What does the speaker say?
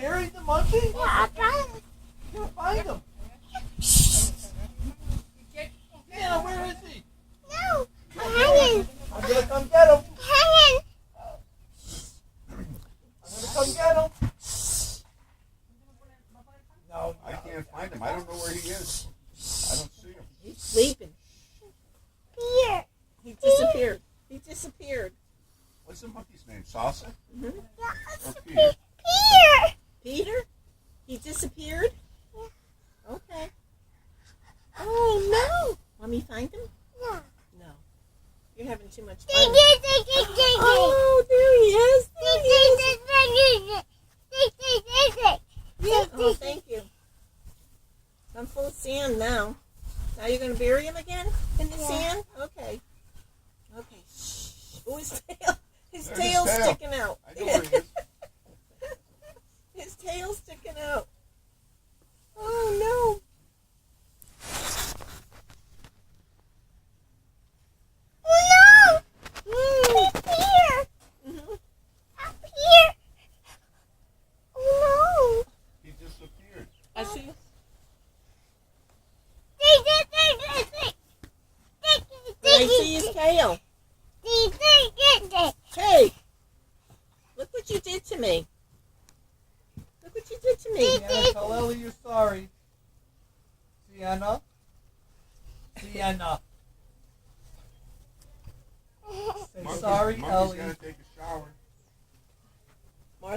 buried the monkey? Yeah, I got it. You can't find him. Sienna, where is he? No, I'm hanging. I'm gonna come get him. Hanging. I'm gonna come get him. No, I can't find him. I don't know where he is. I don't see him. He's sleeping. Here. He disappeared. He disappeared. What's the monkey's name? Salsa? Mm-hmm. Yeah, Or it's Peter? Here. Peter? He disappeared? Okay. Oh, no. Want me to find him? Yeah. No. You're having too much Ding, fun. ding, ding, ding, ding, Oh, there he is. There he is. ding, ding, ding, ding, ding, ding, ding. Yeah. Oh, thank you. I'm full of sand now. Now you're going to bury him again in the Yeah. sand? Okay. Okay. Shh. Oh, his tail. His There's his tail's tail. sticking out. I know where he is. His tail's sticking out. Oh, no. Oh, no. It's here. Mm-hmm. Up here. Oh, no. He disappeared. I see. Ding, ding, ding, ding, ding. Ding, ding, But I ding, see his tail. ding, ding, ding, ding. Hey, look what you did to me. Look what you did to me. Sienna, tell Ellie you're sorry. Sienna? Sienna. Say Monkey's, sorry, monkey's Ellie. gotta take a shower.